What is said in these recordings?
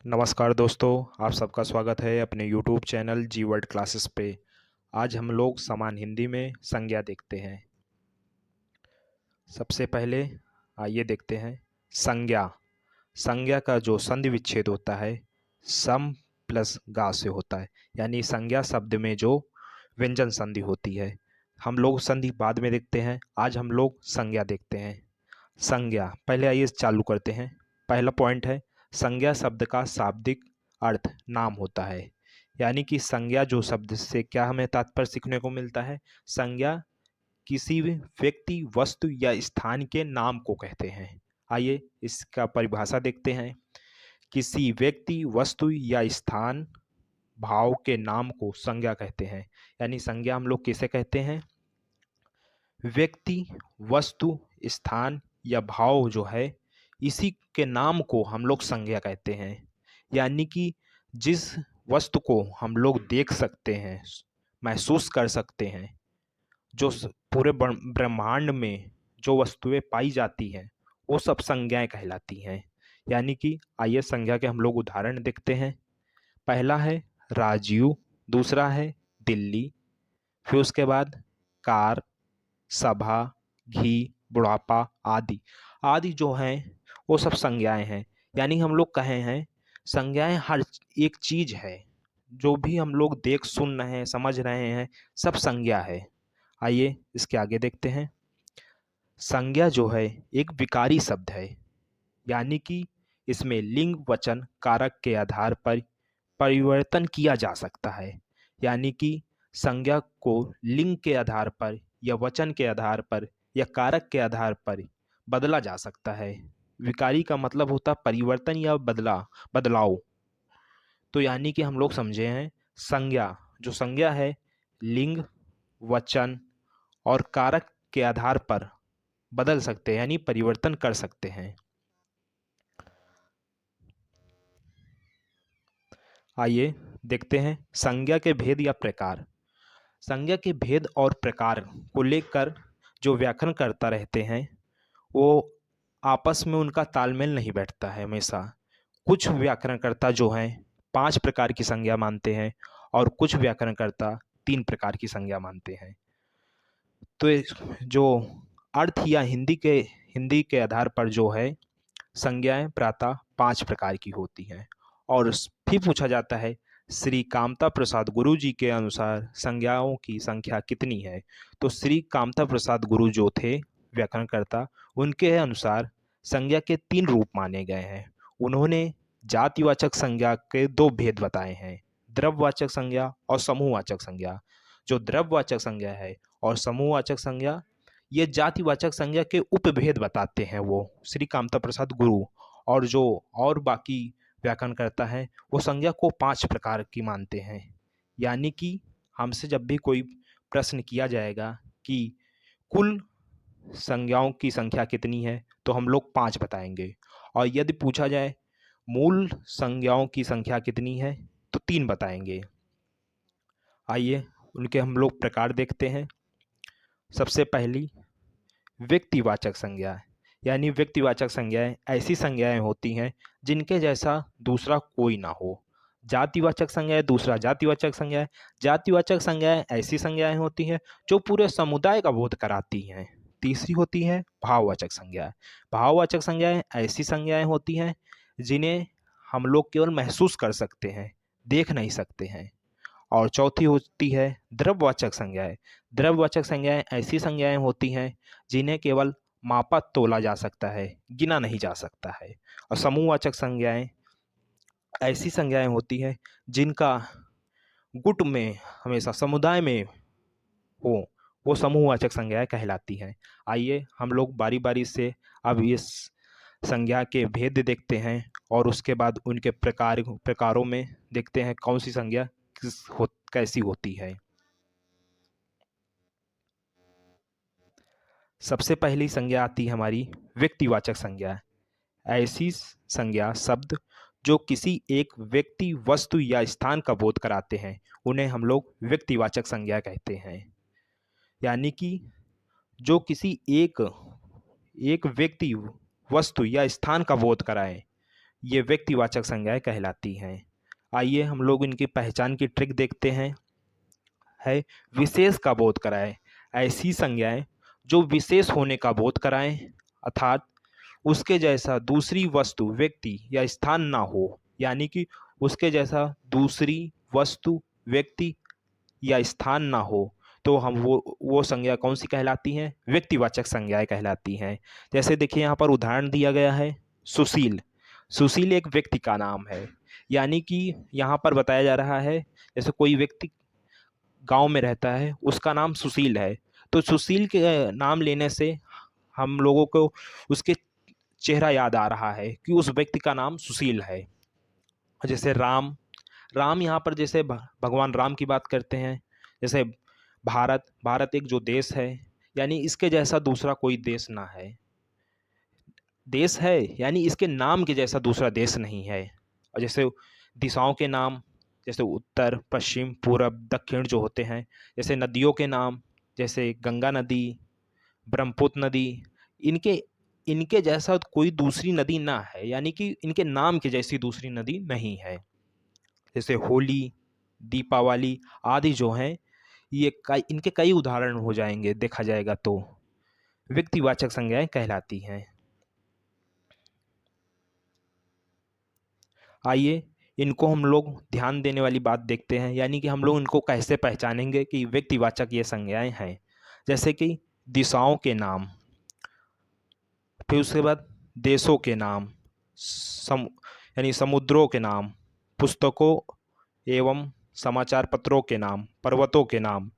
नमस्कार दोस्तों, आप सबका स्वागत है अपने यूट्यूब चैनल जी वर्ड क्लासेस पे। आज हम लोग सामान्य हिंदी में संज्ञा देखते हैं। सबसे पहले आइए देखते हैं संज्ञा। संज्ञा का जो संधि विच्छेद होता है सम प्लस गा से होता है, यानी संज्ञा शब्द में जो व्यंजन संधि होती है। हम लोग संधि बाद में देखते हैं, आज हम लोग संज्ञा देखते हैं। संज्ञा पहले आइए चालू करते हैं। पहला पॉइंट है, संज्ञा शब्द का शाब्दिक अर्थ नाम होता है। यानी कि संज्ञा जो शब्द से क्या हमें तात्पर्य सीखने को मिलता है, संज्ञा किसी भी व्यक्ति वस्तु या स्थान के नाम को कहते हैं। आइए इसका परिभाषा देखते हैं। किसी व्यक्ति वस्तु या स्थान भाव के नाम को संज्ञा कहते हैं। यानी संज्ञा हम लोग किसे कहते हैं? व्यक्ति वस्तु स्थान या भाव जो है इसी के नाम को हम लोग संज्ञा कहते हैं। यानी कि जिस वस्तु को हम लोग देख सकते हैं, महसूस कर सकते हैं, जो पूरे ब्रह्मांड में जो वस्तुएं पाई जाती हैं वो सब संज्ञाएं कहलाती हैं। यानी कि आइए संज्ञा के हम लोग उदाहरण देखते हैं। पहला है राजीव, दूसरा है दिल्ली, फिर उसके बाद कार, सभा, घी, बुढ़ापा आदि। आदि जो हैं वो सब संज्ञाएं हैं। यानी हम लोग कहे हैं संज्ञाएं हर एक चीज है, जो भी हम लोग देख सुन रहे हैं समझ रहे हैं सब संज्ञा है। आइए इसके आगे देखते हैं। संज्ञा जो है एक विकारी शब्द है, यानी कि इसमें लिंग वचन कारक के आधार पर परिवर्तन किया जा सकता है। यानी कि संज्ञा को लिंग के आधार पर या वचन के आधार पर या कारक के आधार पर बदला जा सकता है। विकारी का मतलब होता परिवर्तन या बदलाव। तो यानी कि हम लोग समझे हैं संज्ञा, जो संज्ञा है लिंग वचन और कारक के आधार पर बदल सकते हैं, यानी परिवर्तन कर सकते हैं। आइए देखते हैं संज्ञा के भेद या प्रकार। संज्ञा के भेद और प्रकार को लेकर जो व्याकरणकर्ता रहते हैं वो आपस में उनका तालमेल नहीं बैठता है हमेशा। कुछ व्याकरणकर्ता जो हैं 5 प्रकार की संज्ञा मानते हैं और कुछ व्याकरणकर्ता 3 प्रकार की संज्ञा मानते हैं। तो जो अर्थ या हिंदी के आधार पर जो है संज्ञाएं प्रातः 5 प्रकार की होती हैं। और फिर पूछा जाता है श्री कामता प्रसाद गुरु जी के अनुसार संज्ञाओं की संख्या कितनी है। तो श्री कामता प्रसाद गुरु जो थे व्याकरणकर्ता, उनके अनुसार संज्ञा के 3 रूप माने गए हैं। उन्होंने जातिवाचक संज्ञा के 2 भेद बताए हैं, द्रव्यवाचक संज्ञा और समूहवाचक संज्ञा। जो द्रव्यवाचक संज्ञा है और समूहवाचक संज्ञा, ये जातिवाचक संज्ञा के उपभेद बताते हैं वो श्री कामता प्रसाद गुरु। और जो और बाकी व्याकरण करता है वो संज्ञा को 5 प्रकार की मानते हैं। यानी कि हमसे जब भी कोई प्रश्न किया जाएगा कि कुल संज्ञाओं की संख्या कितनी है तो हम लोग 5 बताएंगे, और यदि पूछा जाए मूल संज्ञाओं की संख्या कितनी है तो 3 बताएंगे। आइए उनके हम लोग प्रकार देखते हैं। सबसे पहली व्यक्तिवाचक संज्ञा, यानी व्यक्तिवाचक संज्ञाएं ऐसी संज्ञाएं होती हैं जिनके जैसा दूसरा कोई ना हो। जातिवाचक संज्ञाएं दूसरा जातिवाचक संज्ञाएं। जातिवाचक संज्ञाएं ऐसी संज्ञाएं होती हैं जो पूरे समुदाय का बोध कराती हैं। तीसरी होती है भाववाचक संज्ञाएं। भाववाचक संज्ञाएं ऐसी संज्ञाएं होती हैं जिन्हें हम लोग केवल महसूस कर सकते हैं, देख नहीं सकते हैं। और चौथी होती है द्रव्यवाचक संज्ञाएं। द्रव्यवाचक संज्ञाएं ऐसी संज्ञाएं होती हैं जिन्हें केवल मापा तोला जा सकता है, गिना नहीं जा सकता है। और समूहवाचक संज्ञाएं ऐसी संज्ञाएं होती हैं जिनका गुट में हमेशा समुदाय में हो, वो समूहवाचक संज्ञाएं कहलाती हैं। आइए हम लोग बारी बारी से अब इस संज्ञा के भेद देखते हैं और उसके बाद उनके प्रकारों में देखते हैं कौन सी संज्ञा कैसी होती है। सबसे पहली संज्ञा आती है हमारी व्यक्तिवाचक संज्ञा। ऐसी संज्ञा शब्द जो किसी एक व्यक्ति वस्तु या स्थान का बोध कराते हैं उन्हें हम लोग व्यक्तिवाचक संज्ञा कहते हैं। यानी कि जो किसी एक व्यक्ति वस्तु या स्थान का बोध कराए, ये व्यक्तिवाचक संज्ञाएं कहलाती हैं। आइए हम लोग इनकी पहचान की ट्रिक देखते हैं। है विशेष का बोध कराएं। ऐसी संज्ञाएं जो विशेष होने का बोध कराएं, अर्थात उसके जैसा दूसरी वस्तु, व्यक्ति या स्थान ना हो, यानी कि उसके जैसा दूसरी वस्तु, व्यक्ति या स्थान ना हो, तो हम वो संज्ञा कौन सी कहलाती हैं? व्यक्तिवाचक संज्ञाएं कहलाती हैं। जैसे देखिए यहाँ पर उदाहरण दिया गया है, सुशील। सुशील एक व्यक्ति का नाम है, यानी कि यहाँ पर बताया जा रहा है जैसे कोई व्यक्ति गांव में रहता है, उसका नाम सुशील है, तो सुशील के नाम लेने से हम लोगों को उसके चेहरा याद आ रहा है कि उस व्यक्ति का नाम सुशील है। जैसे राम। राम यहाँ पर जैसे भगवान राम की बात करते हैं। जैसे भारत। भारत एक जो देश है, यानी इसके जैसा दूसरा कोई देश ना है। देश है यानी इसके नाम के जैसा दूसरा देश नहीं है। और जैसे दिशाओं के नाम, जैसे उत्तर, पश्चिम, पूरब, दक्षिण जो होते हैं। जैसे नदियों के नाम, जैसे गंगा नदी, ब्रह्मपुत्र नदी, इनके इनके जैसा कोई दूसरी नदी ना है, यानी कि इनके नाम के जैसी दूसरी नदी नहीं है। जैसे होली, दीपावली आदि जो हैं, ये इनके कई उदाहरण हो जाएंगे, देखा जाएगा तो व्यक्तिवाचक संज्ञाएं कहलाती हैं। आइए इनको हम लोग ध्यान देने वाली बात देखते हैं, यानी कि हम लोग इनको कैसे पहचानेंगे कि व्यक्तिवाचक ये संज्ञाएं हैं। जैसे कि दिशाओं के नाम, फिर उसके बाद देशों के नाम, यानी समुद्रों के नाम, पुस्तकों एवं समाचार पत्रों के नाम, पर्वतों के नाम,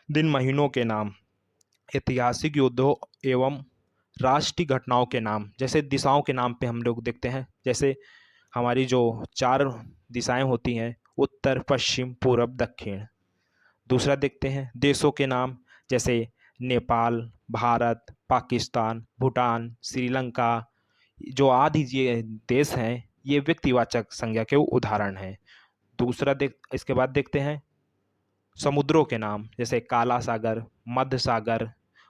दिन महीनों के नाम, ऐतिहासिक युद्धों एवं राष्ट्रीय घटनाओं के नाम। जैसे दिशाओं के नाम पे हम लोग देखते हैं, जैसे हमारी जो 4 दिशाएं होती हैं, उत्तर, पश्चिम, पूरब, दक्षिण। दूसरा देखते हैं देशों के नाम, जैसे नेपाल, भारत, पाकिस्तान, भूटान, श्रीलंका, जो आदि ये देश हैं, ये व्यक्तिवाचक संज्ञा के उदाहरण हैं। इसके बाद देखते हैं समुद्रों के नाम, जैसे काला सागर, मध्य सागर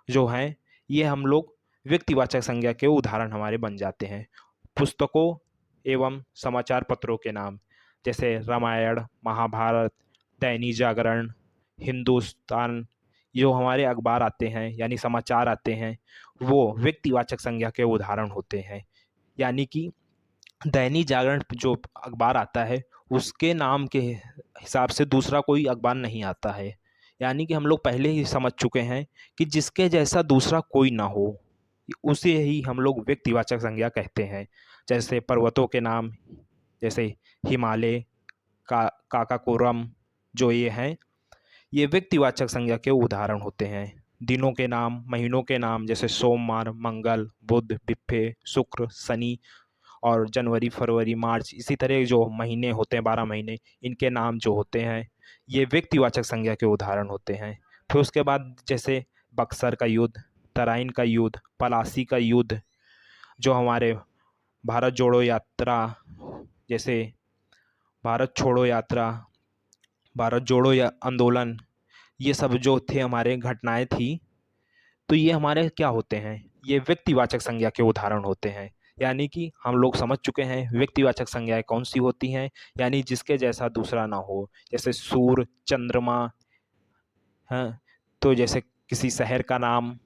जो हैं, ये हम लोग व्यक्तिवाचक संज्ञा के उदाहरण हमारे बन जाते हैं। पुस्तकों एवं समाचार पत्रों के नाम, जैसे रामायण, महाभारत, दैनिक जागरण, हिंदुस्तान, जो हमारे अखबार आते हैं यानी समाचार आते हैं, वो व्यक्तिवाचक संज्ञा के उदाहरण होते हैं। यानी कि दैनिक जागरण जो अखबार आता है, उसके नाम के हिसाब से दूसरा कोई अखबार नहीं आता है। यानी कि हम लोग पहले ही समझ चुके हैं कि जिसके जैसा दूसरा कोई ना हो, उसे ही हम लोग व्यक्तिवाचक संज्ञा कहते हैं। जैसे पर्वतों के नाम, जैसे हिमालय, काकाकोरम, जो ये हैं, ये व्यक्तिवाचक संज्ञा के उदाहरण होते हैं। दिनों के नाम, महीनों के नाम, जैसे सोमवार, मंगल, बुध, बिप्फे, शुक्र, शनि, और जनवरी, फरवरी, मार्च, इसी तरह जो महीने होते हैं, 12 महीने, इनके नाम जो होते हैं, ये व्यक्तिवाचक संज्ञा के उदाहरण होते हैं। फिर उसके बाद जैसे बक्सर का युद्ध, तराइन का युद्ध, पलासी का युद्ध, जो हमारे भारत जोड़ो यात्रा, जैसे भारत छोड़ो यात्रा, भारत जोड़ो या आंदोलन, ये सब जो थे हमारे घटनाएं थी, तो ये हमारे क्या होते हैं? ये व्यक्तिवाचक संज्ञा के उदाहरण होते हैं। यानी कि हम लोग समझ चुके हैं व्यक्तिवाचक संज्ञाएं कौन सी होती हैं, यानी जिसके जैसा दूसरा ना हो। जैसे सूर्य, चंद्रमा, हाँ, तो जैसे किसी शहर का नाम,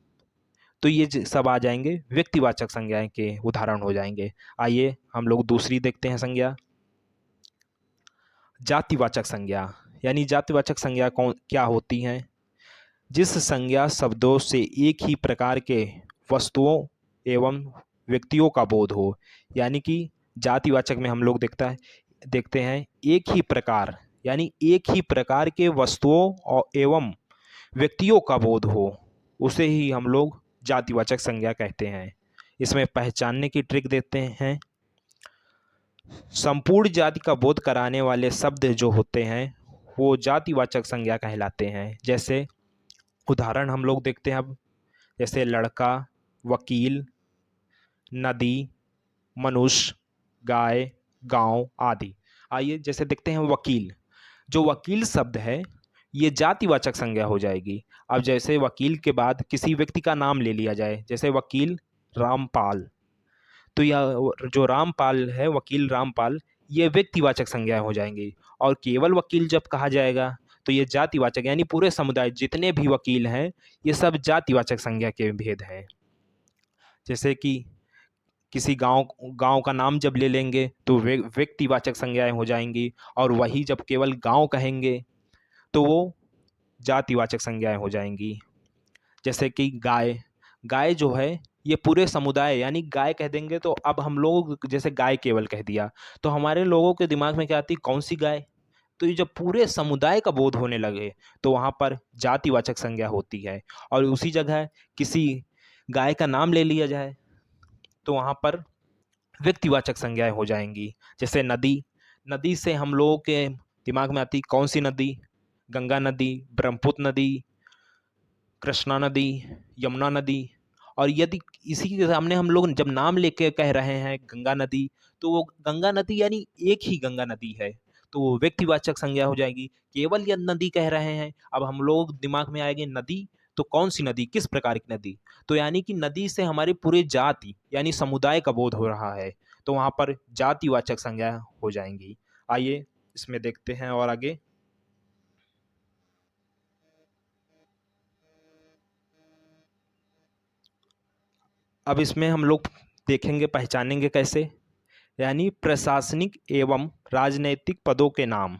तो ये सब आ जाएंगे, व्यक्तिवाचक संज्ञाएं के उदाहरण हो जाएंगे। आइए हम लोग दूसरी देखते हैं संज्ञा, जातिवाचक संज्ञा। यानी जातिवाचक संज्ञा कौन क्या होती हैं? जिस संज्ञा शब्दों से एक ही प्रकार के वस्तुओं एवं व्यक्तियों का बोध हो। यानी कि जातिवाचक में हम लोग देखते हैं एक ही प्रकार, यानी एक ही प्रकार के वस्तुओं और एवं व्यक्तियों का बोध हो, उसे ही हम लोग जातिवाचक संज्ञा कहते हैं। इसमें पहचानने की ट्रिक देते हैं। संपूर्ण जाति का बोध कराने वाले शब्द जो होते हैं, वो जातिवाचक संज्ञा कहलाते हैं। जैसे उदाहरण हम लोग देखते हैं अब, जैसे लड़का, वकील, नदी, मनुष्य, गाय, गांव आदि। आइए जैसे देखते हैं वकील। जो वकील शब्द है, ये जातिवाचक संज्ञा हो जाएगी। अब जैसे वकील के बाद किसी व्यक्ति का नाम ले लिया जाए, जैसे वकील रामपाल, तो यह जो रामपाल है, वकील रामपाल, ये व्यक्तिवाचक संज्ञाएं हो जाएंगी। और केवल वकील जब कहा जाएगा तो ये जातिवाचक, यानी पूरे समुदाय जितने भी वकील हैं ये सब जातिवाचक संज्ञा के भेद हैं। जैसे कि किसी गांव गांव का नाम जब ले लेंगे तो व्यक्तिवाचक संज्ञाएं हो जाएंगी, और वही जब केवल गांव कहेंगे तो वो जातिवाचक संज्ञाएं हो जाएंगी। जैसे कि गाय, गाय जो है ये पूरे समुदाय, यानी गाय कह देंगे तो अब हम लोग जैसे गाय केवल कह दिया तो हमारे लोगों के दिमाग में क्या आती, कौन सी गाय। तो ये जब पूरे समुदाय का बोध होने लगे तो वहाँ पर जातिवाचक संज्ञा होती है। और उसी जगह किसी गाय का नाम ले लिया जाए तो वहाँ पर व्यक्तिवाचक संज्ञाएं हो जाएंगी। जैसे नदी, नदी से हम लोगों के दिमाग में आती कौन सी नदी, गंगा नदी, ब्रह्मपुत्र नदी, कृष्णा नदी, यमुना नदी। और यदि इसी के सामने हम लोग जब नाम लेके कह रहे हैं गंगा नदी, तो वो गंगा नदी यानी एक ही गंगा नदी है, तो वो व्यक्तिवाचक संज्ञा हो जाएगी। केवल यह नदी कह रहे हैं, अब हम लोग दिमाग में आएगी नदी, तो कौन सी नदी, किस प्रकार की नदी। तो यानी कि नदी से हमारी पूरे जाति यानी समुदाय का बोध हो रहा है, तो वहाँ पर जातिवाचक संज्ञा हो जाएंगी। आइए इसमें देखते हैं और आगे। अब इसमें हम लोग देखेंगे, पहचानेंगे कैसे, यानी प्रशासनिक एवं राजनैतिक पदों के नाम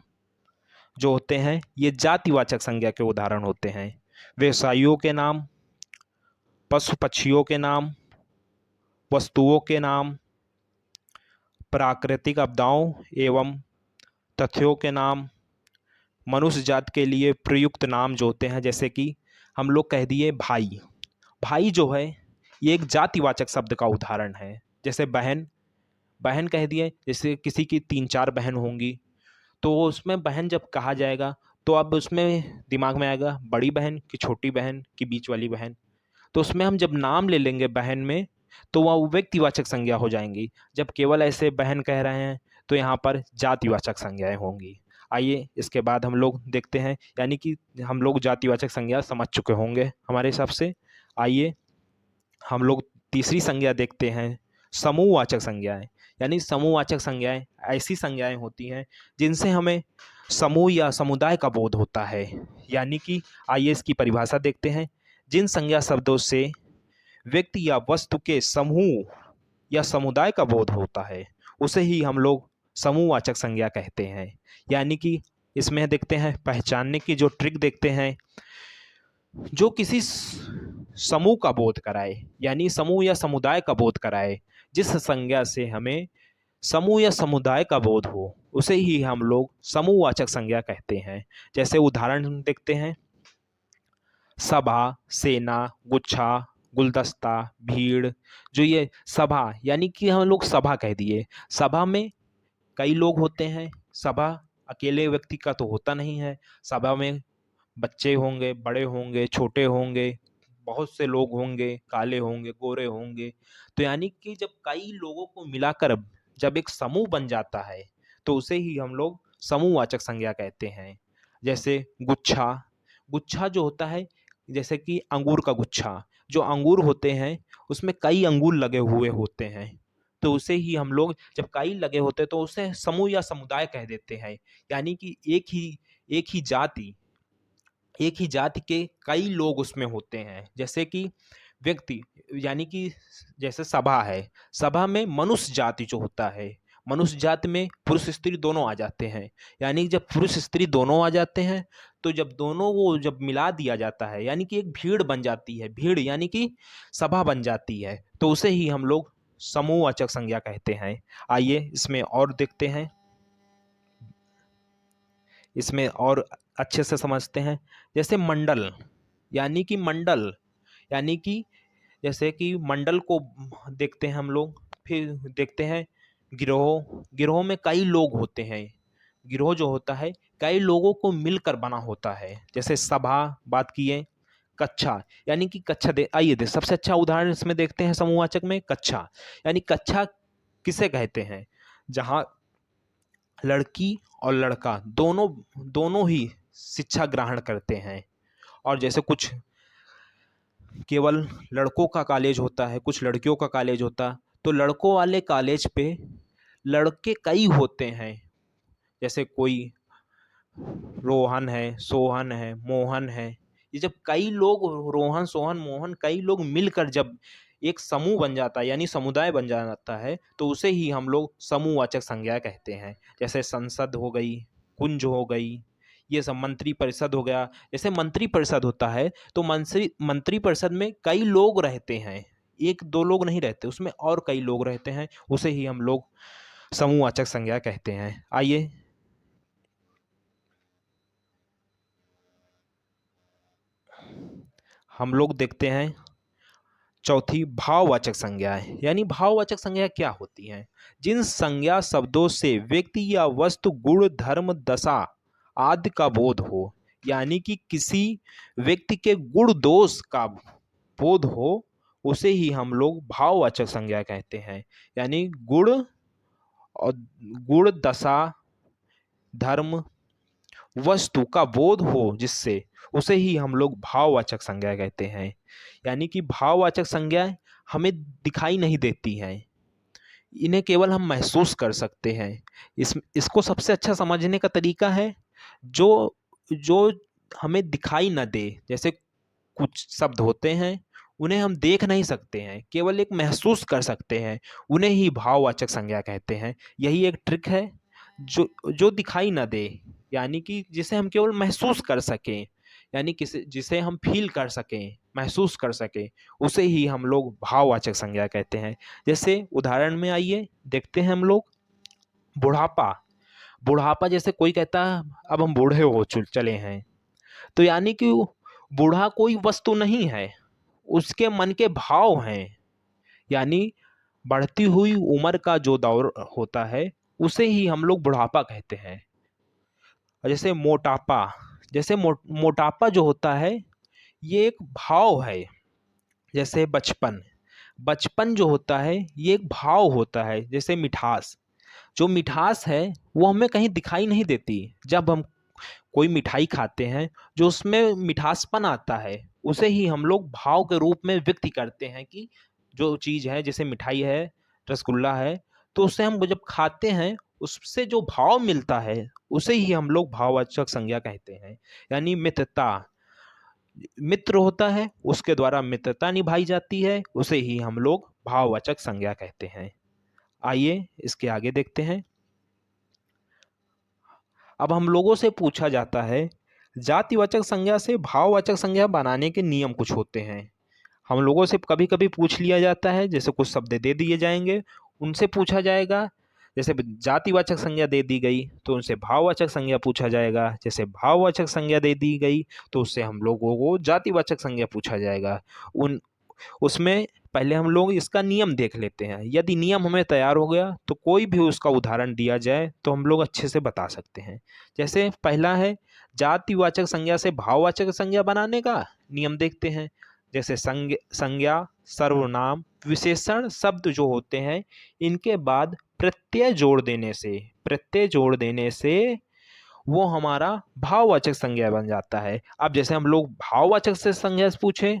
जो होते हैं ये जातिवाचक संज्ञा के उदाहरण होते हैं। व्यवसायियों के नाम, पशु पक्षियों के नाम, वस्तुओं के नाम, प्राकृतिक आपदाओं एवं तथ्यों के नाम, मनुष्य जाति के लिए प्रयुक्त नाम जो होते हैं, जैसे कि हम लोग कह दिए भाई। भाई जो है ये एक जातिवाचक शब्द का उदाहरण है। जैसे बहन, बहन कह दिए, जैसे किसी की 3-4 बहन होंगी तो उसमें बहन जब कहा जाएगा तो अब उसमें दिमाग में आएगा बड़ी बहन कि छोटी बहन कि बीच वाली बहन। तो उसमें हम जब नाम ले लेंगे बहन में तो वह व्यक्तिवाचक संज्ञा हो जाएंगी। जब केवल ऐसे बहन कह रहे हैं तो यहाँ पर जातिवाचक संज्ञाएं होंगी। आइए इसके बाद हम लोग देखते हैं, यानी कि हम लोग जातिवाचक संज्ञा समझ चुके होंगे हमारे हिसाब से। आइए हम लोग तीसरी संज्ञा देखते हैं, समूहवाचक संज्ञाएं। यानी समूहवाचक संज्ञाएं ऐसी संज्ञाएं होती हैं जिनसे हमें समूह या समुदाय का बोध होता है। यानी कि आइए इसकी परिभाषा देखते हैं। जिन संज्ञा शब्दों से व्यक्ति या वस्तु के समूह या समुदाय का बोध होता है उसे ही हम लोग समूहवाचक संज्ञा कहते हैं। यानी कि इसमें देखते हैं पहचानने की जो ट्रिक देखते हैं, जो किसी समूह का बोध कराए, यानी समूह या समुदाय का बोध कराए, जिस संज्ञा से हमें समूह या समुदाय का बोध हो उसे ही हम लोग समूहवाचक संज्ञा कहते हैं। जैसे उदाहरण देखते हैं, सभा, सेना, गुच्छा, गुलदस्ता, भीड़। जो ये सभा यानी कि हम लोग सभा कह दिए, सभा में कई लोग होते हैं, सभा अकेले व्यक्ति का तो होता नहीं है, सभा में बच्चे होंगे, बड़े होंगे, छोटे होंगे, बहुत से लोग होंगे, काले होंगे, गोरे होंगे। तो यानी कि जब कई लोगों को मिलाकर जब एक समूह बन जाता है तो उसे ही हम लोग समूहवाचक संज्ञा कहते हैं। जैसे गुच्छा, गुच्छा जो होता है जैसे कि अंगूर का गुच्छा, जो अंगूर होते हैं उसमें कई अंगूर लगे हुए होते हैं, तो उसे ही हम लोग जब कई लगे होते हैं तो उसे समूह या समुदाय कह देते हैं। यानी कि एक ही जाति के कई लोग उसमें होते हैं। जैसे कि व्यक्ति, यानी कि जैसे सभा है, सभा में मनुष्य जाति जो होता है, मनुष्य जाति में पुरुष स्त्री दोनों आ जाते हैं। यानी जब पुरुष स्त्री दोनों आ जाते हैं तो जब दोनों वो जब मिला दिया जाता है यानी कि एक भीड़ बन जाती है, भीड़ यानी कि सभा बन जाती है, तो उसे ही हम लोग समूहवाचक संज्ञा कहते हैं। आइए इसमें और देखते हैं, इसमें और अच्छे से समझते हैं। जैसे मंडल, यानी कि मंडल यानी कि जैसे कि मंडल को देखते हैं हम लोग। फिर देखते हैं गिरोह, गिरोह में कई लोग होते हैं, गिरोह जो होता है कई लोगों को मिलकर बना होता है। जैसे सभा बात किए, कक्षा यानी कि कक्षा आइए सबसे अच्छा उदाहरण इसमें देखते हैं समूहवाचक में, कक्षा। यानी कक्षा किसे कहते हैं, जहाँ लड़की और लड़का दोनों दोनों ही शिक्षा ग्रहण करते हैं। और जैसे कुछ केवल लड़कों का कॉलेज होता है, कुछ लड़कियों का कॉलेज होता, तो लड़कों वाले कॉलेज पे लड़के कई होते हैं, जैसे कोई रोहन है, सोहन है, मोहन है। ये जब कई लोग, रोहन सोहन मोहन, कई लोग मिलकर जब एक समूह बन जाता है यानी समुदाय बन जाता है, तो उसे ही हम लोग समूहवाचक संज्ञा कहते हैं। जैसे संसद हो गई, कुंज हो गई, ये सब, मंत्री परिषद हो गया। जैसे मंत्री परिषद होता है तो मंत्री परिषद में कई लोग रहते हैं, एक दो लोग नहीं रहते, उसमें और कई लोग रहते हैं, उसे ही हम लोग समूहवाचक संज्ञा कहते हैं। आइए हम लोग देखते हैं चौथी, भाववाचक संज्ञाएं। यानी भाववाचक संज्ञा क्या होती हैं? जिन संज्ञा शब्दों से व्यक्ति या वस्तु, गुण, धर्म, दशा आदि का बोध हो, यानी कि किसी व्यक्ति के गुण दोष का बोध हो, उसे ही हम लोग भाववाचक संज्ञा कहते हैं। यानी और गुण, दशा, धर्म, वस्तु का बोध हो जिससे, उसे ही हम लोग भाववाचक संज्ञा कहते हैं। यानी कि भाववाचक संज्ञाएं हमें दिखाई नहीं देती हैं, इन्हें केवल हम महसूस कर सकते हैं। इसको सबसे अच्छा समझने का तरीका है, जो जो हमें दिखाई न दे। जैसे कुछ शब्द होते हैं, उन्हें हम देख नहीं सकते हैं, केवल एक महसूस कर सकते हैं, उन्हें ही भाववाचक संज्ञा कहते हैं। यही एक ट्रिक है, जो जो दिखाई न दे, यानी कि जिसे हम केवल महसूस कर सकें, यानी किसी जिसे हम फील कर सकें, महसूस कर सकें, उसे ही हम लोग भाववाचक संज्ञा कहते हैं। जैसे उदाहरण में आइए देखते हैं हम लोग, बुढ़ापा। बुढ़ापा, जैसे कोई कहता है अब हम बूढ़े हो चले हैं, तो यानी कि बूढ़ा कोई वस्तु नहीं है, उसके मन के भाव हैं। यानी बढ़ती हुई उम्र का जो दौर होता है, उसे ही हम लोग बुढ़ापा कहते हैं। और जैसे मोटापा, जैसे मोटापा जो होता है, ये एक भाव है। जैसे बचपन, बचपन जो होता है ये एक भाव होता है। जैसे मिठास, जो मिठास है वो हमें कहीं दिखाई नहीं देती। जब हम कोई मिठाई खाते हैं, जो उसमें मिठासपन आता है, उसे ही हम लोग भाव के रूप में व्यक्त करते हैं कि जो चीज़ है, जैसे मिठाई है, रसगुल्ला है, तो उसे हम जब खाते हैं, उससे जो भाव मिलता है, उसे ही हम लोग भाववाचक संज्ञा कहते हैं। यानी मित्रता, मित्र होता है, उसके द्वारा मित्रता निभाई जाती है, उसे ही हम लोग भाववाचक संज्ञा कहते हैं। आइए इसके आगे देखते हैं। अब हम लोगों से पूछा जाता है, जातिवाचक संज्ञा से भाववाचक संज्ञा बनाने के नियम कुछ होते हैं। हम लोगों से कभी कभी पूछ लिया जाता है, जैसे कुछ शब्द दे दिए जाएंगे, उनसे पूछा जाएगा। जैसे जातिवाचक संज्ञा दे दी गई तो उनसे भाववाचक संज्ञा पूछा जाएगा। जैसे भाववाचक संज्ञा दे दी गई तो उससे हम लोगों को जातिवाचक संज्ञा पूछा जाएगा। उन उसमें पहले हम लोग इसका नियम देख लेते हैं। यदि नियम हमें तैयार हो गया तो कोई भी उसका उदाहरण दिया जाए तो हम लोग अच्छे से बता सकते हैं। जैसे पहला है, जातिवाचक संज्ञा से भाववाचक संज्ञा बनाने का नियम देखते हैं। जैसे संज्ञा, सर्वनाम, विशेषण शब्द जो होते हैं, इनके बाद प्रत्यय जोड़ देने से वो हमारा भाववाचक संज्ञा बन जाता है। अब जैसे हम लोग भाववाचक से संज्ञा पूछे,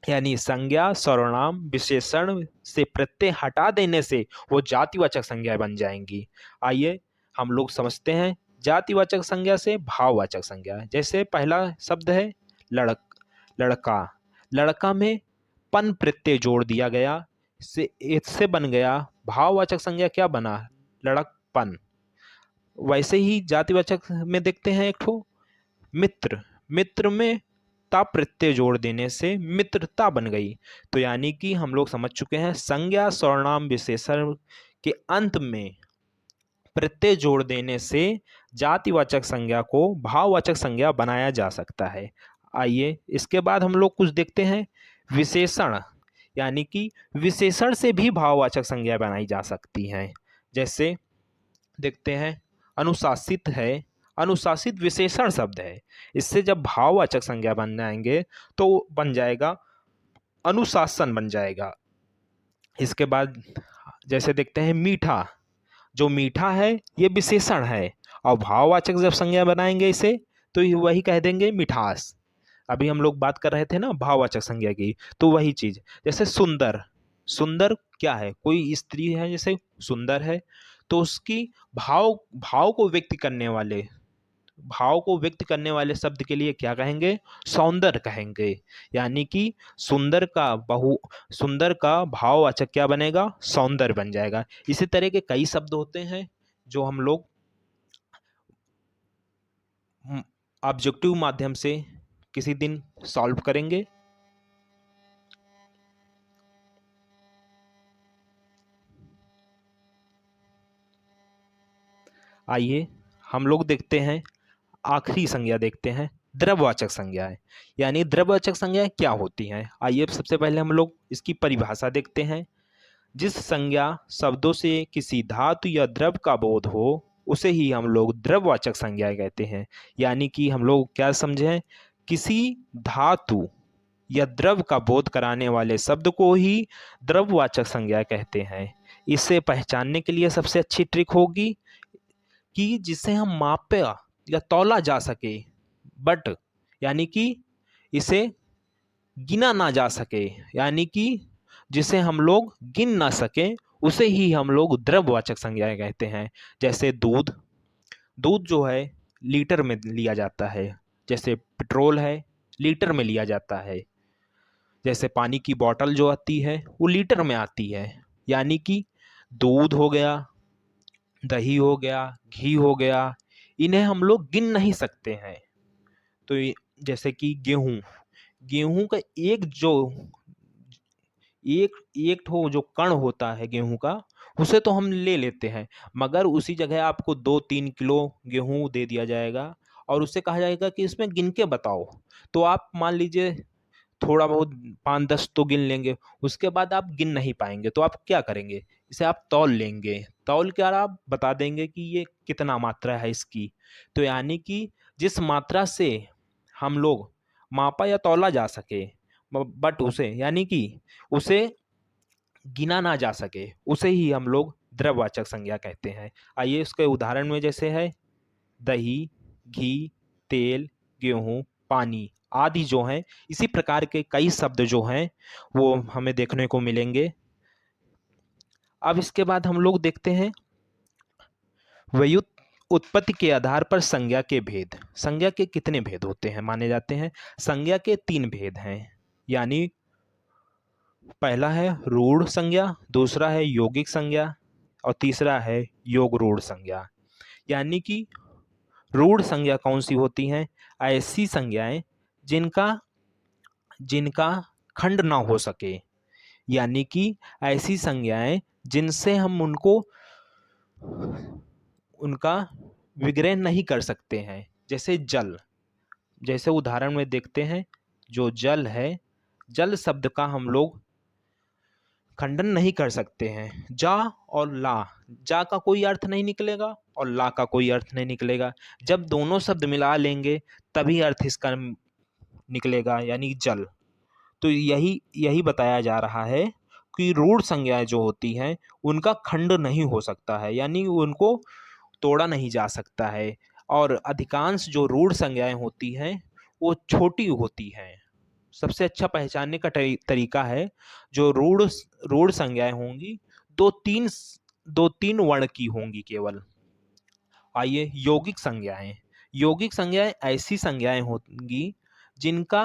यानी संज्ञा, सर्वनाम, विशेषण से प्रत्यय हटा देने से वो जातिवाचक संज्ञा बन जाएंगी। आइए हम लोग समझते हैं जातिवाचक संज्ञा से भाववाचक संज्ञा। जैसे पहला शब्द है लड़का। लड़का में पन प्रत्यय जोड़ दिया गया, इससे बन गया भाववाचक संज्ञा, क्या बना? लड़कपन। वैसे ही जातिवाचक में देखते हैं एक ठो मित्र। मित्र में ता प्रत्यय जोड़ देने से मित्रता बन गई। तो यानी कि हम लोग समझ चुके हैं, संज्ञा, सर्वनाम, विशेषण के अंत में प्रत्यय जोड़ देने से जातिवाचक संज्ञा को भाववाचक संज्ञा बनाया जा सकता है। आइए इसके बाद हम लोग कुछ देखते हैं विशेषण। यानी कि विशेषण से भी भाववाचक संज्ञा बनाई जा सकती हैं। जैसे देखते हैं, अनुशासित है। अनुशासित विशेषण शब्द है, इससे जब भाववाचक संज्ञा बन जाएंगे तो बन जाएगा अनुशासन बन जाएगा। इसके बाद जैसे देखते हैं मीठा। जो मीठा है ये विशेषण है, और भाववाचक जब संज्ञा बनाएंगे इसे तो वही कह देंगे मिठास। अभी हम लोग बात कर रहे थे ना भाववाचक संज्ञा की, तो वही चीज। जैसे सुंदर। सुंदर क्या है, कोई स्त्री है जैसे सुंदर है, तो उसकी भाव भाव को व्यक्त करने वाले भाव को व्यक्त करने वाले शब्द के लिए क्या कहेंगे, सौंदर्य कहेंगे। यानी कि सुंदर का भाववाचक क्या बनेगा, सौंदर्य बन जाएगा। इसी तरह के कई शब्द होते हैं जो हम लोग ऑब्जेक्टिव माध्यम से किसी दिन सॉल्व करेंगे। आइए हम लोग देखते हैं, आखिरी संज्ञा देखते हैं, द्रव्यवाचक संज्ञाएं। यानी द्रव्यवाचक संज्ञाएं क्या होती हैं, आइए सबसे पहले हम लोग इसकी परिभाषा देखते हैं। जिस संज्ञा शब्दों से किसी धातु या द्रव का बोध हो उसे ही हम लोग द्रव्यवाचक संज्ञाएं कहते हैं। यानी कि हम लोग क्या समझें, किसी धातु या द्रव का बोध कराने वाले शब्द को ही द्रव्यवाचक संज्ञा कहते हैं। इसे पहचानने के लिए सबसे अच्छी ट्रिक होगी कि जिसे हम मापा या तौला जा सके, बट यानी कि इसे गिना ना जा सके, यानी कि जिसे हम लोग गिन ना सके उसे ही हम लोग द्रव्यवाचक संज्ञाएं कहते हैं। जैसे दूध, दूध जो है लीटर में लिया जाता है। जैसे पेट्रोल है, लीटर में लिया जाता है। जैसे पानी की बोतल जो आती है वो लीटर में आती है। यानी कि दूध हो गया, दही हो गया, घी हो गया, इन्हें हम लोग गिन नहीं सकते हैं। तो जैसे कि गेहूं, गेहूं का एक एक ठो जो कण होता है गेहूं का, उसे तो हम ले लेते हैं, मगर उसी जगह आपको 2-3 किलो गेहूं दे दिया जाएगा और उससे कहा जाएगा कि इसमें गिन के बताओ। तो आप मान लीजिए थोड़ा बहुत 5-10 तो गिन लेंगे, उसके बाद आप गिन नहीं पाएंगे, तो आप क्या करेंगे, इसे आप तौल लेंगे। तौल के आप बता देंगे कि ये कितना मात्रा है इसकी। तो यानी कि जिस मात्रा से हम लोग मापा या तौला जा सके, बट उसे यानी कि उसे गिना ना जा सके, उसे ही हम लोग द्रव्यवाचक संज्ञा कहते हैं। आइए उसके उदाहरण में जैसे है दही, घी, तेल, गेहूं, पानी आदि जो हैं, इसी प्रकार के कई शब्द जो हैं वो हमें देखने को मिलेंगे। अब इसके बाद हम लोग देखते हैं व्युत उत्पत्ति के आधार पर संज्ञा के भेद। संज्ञा के कितने भेद होते हैं माने जाते हैं, संज्ञा के 3 भेद हैं। यानी पहला है रूढ़ संज्ञा, दूसरा है यौगिक संज्ञा और तीसरा है योग रूढ़ संज्ञा। यानी कि रूढ़ संज्ञा कौन सी होती हैं, ऐसी संज्ञाएं जिनका जिनका खंड ना हो सके। यानी कि ऐसी संज्ञाएं जिनसे हम उनका विग्रह नहीं कर सकते हैं। जैसे जल, जैसे उदाहरण में देखते हैं, जो जल है, जल शब्द का हम लोग खंडन नहीं कर सकते हैं। जा और ला, जा का कोई अर्थ नहीं निकलेगा और ला का कोई अर्थ नहीं निकलेगा। जब दोनों शब्द मिला लेंगे तभी अर्थ इसका निकलेगा, यानी जल। तो यही यही बताया जा रहा है कि रूढ़ संज्ञाएं जो होती हैं उनका खंड नहीं हो सकता है, यानी उनको तोड़ा नहीं जा सकता है। और अधिकांश जो रूढ़ संज्ञाएं होती हैं वो छोटी होती हैं। सबसे अच्छा पहचानने का तरीका है, जो रूढ़ संज्ञाएं होंगी दो तीन वर्ण की होंगी केवल। आइए यौगिक संज्ञाएं, यौगिक संज्ञाएं ऐसी संज्ञाएं होंगी जिनका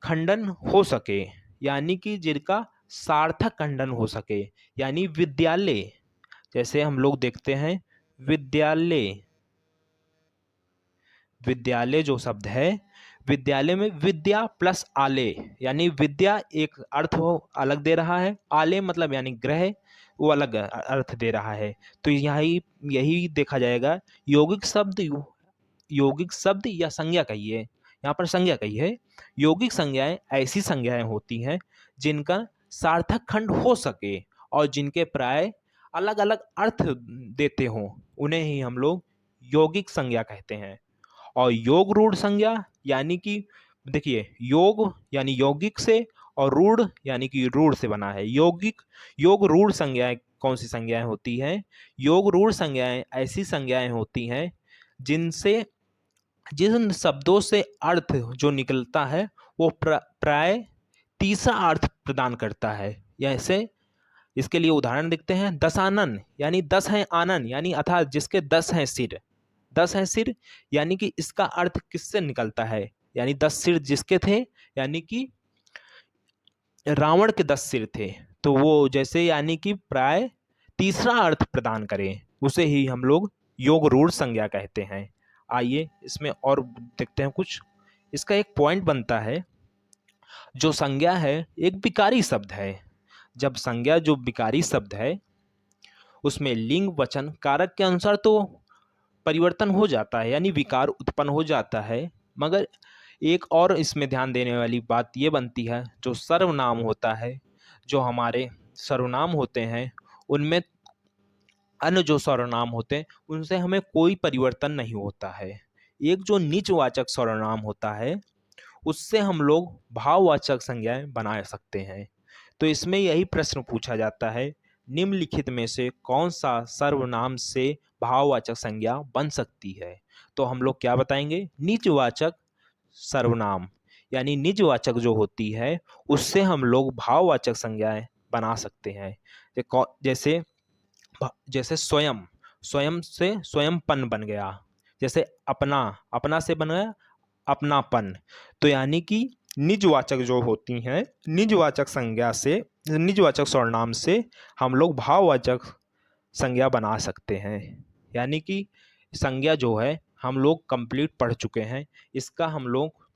खंडन हो सके, यानी कि जिनका सार्थक खंडन हो सके। यानी विद्यालय, जैसे हम लोग देखते हैं विद्यालय, विद्यालय जो शब्द है, विद्यालय में विद्या प्लस आले, यानी विद्या एक अर्थ हो अलग दे रहा है, आले मतलब यानी ग्रह वो अलग अर्थ दे रहा है। तो यही यही देखा जाएगा यौगिक शब्द या संज्ञा कहिए, यहाँ पर संज्ञा कही है। यौगिक संज्ञाएं ऐसी संज्ञाएं होती हैं जिनका सार्थक खंड हो सके और जिनके प्राय अलग अलग अर्थ देते हों, उन्हें ही हम लोग यौगिक संज्ञा कहते हैं। और योग रूढ़ संज्ञा, यानी कि देखिए योग यानी यौगिक से और रूढ़ यानी कि रूढ़ से बना है। योग रूढ़ संज्ञाएं कौन सी संज्ञाएं होती हैं, योग रूढ़ संज्ञाएं ऐसी संज्ञाएं होती हैं जिनसे जिन शब्दों से अर्थ जो निकलता है वो प्राय तीसरा अर्थ प्रदान करता है। ऐसे इसके लिए उदाहरण देखते हैं। दशानन यानी 10 हैं आनन, यानी अर्थात जिसके 10 हैं सिर। 10 हैं सिर यानी कि इसका अर्थ किससे निकलता है, यानी 10 सिर जिसके थे, यानी कि रावण के 10 सिर थे, तो वो जैसे यानी कि प्राय तीसरा अर्थ प्रदान करें, उसे ही हम लोग योग रूढ़ संज्ञा कहते हैं। आइए इसमें और देखते हैं कुछ। इसका एक पॉइंट बनता है, जो संज्ञा है एक विकारी शब्द है। जब संज्ञा जो विकारी शब्द है उसमें लिंग वचन कारक के अनुसार तो परिवर्तन हो जाता है, यानी विकार उत्पन्न हो जाता है, मगर एक और इसमें ध्यान देने वाली बात ये बनती है, जो सर्वनाम होता है, जो हमारे सर्वनाम होते हैं उनमें अन्य जो सर्वनाम होते हैं उनसे हमें कोई परिवर्तन नहीं होता है। एक जो निजवाचक सर्वनाम होता है उससे हम लोग भाववाचक संज्ञाएं बना सकते हैं। तो इसमें यही प्रश्न पूछा जाता है, निम्नलिखित में से कौन सा सर्वनाम से भाववाचक संज्ञा बन सकती है। तो हम लोग क्या बताएंगे, निजवाचक सर्वनाम, यानी निजवाचक जो होती है उससे हम लोग भाववाचक संज्ञाएं बना सकते हैं। जैसे जैसे स्वयं, स्वयं से स्वयंपन बन गया। जैसे अपना, अपना से बन गया अपनापन। तो यानी कि निजवाचक जो होती हैं, निजवाचक संज्ञा से, निजवाचक सर्वनाम से हम लोग भाववाचक संज्ञा बना सकते हैं। यानी कि संज्ञा जो है हम लोग कंप्लीट पढ़ चुके हैं। इसका हम लोग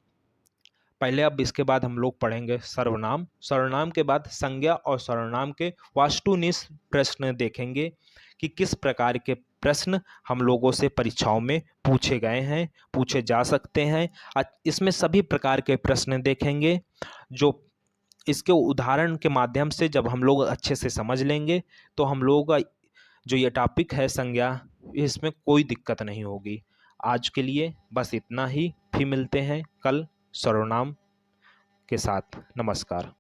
पहले, अब इसके बाद हम लोग पढ़ेंगे सर्वनाम। सर्वनाम के बाद संज्ञा और सर्वनाम के वास्तुनिष्ठ प्रश्न देखेंगे कि किस प्रकार के प्रश्न हम लोगों से परीक्षाओं में पूछे गए हैं, पूछे जा सकते हैं। इसमें सभी प्रकार के प्रश्न देखेंगे, जो इसके उदाहरण के माध्यम से जब हम लोग अच्छे से समझ लेंगे तो हम लोगों का जो ये टॉपिक है संज्ञा, इसमें कोई दिक्कत नहीं होगी। आज के लिए बस इतना ही, फिर मिलते हैं कल सर्वनाम के साथ। नमस्कार।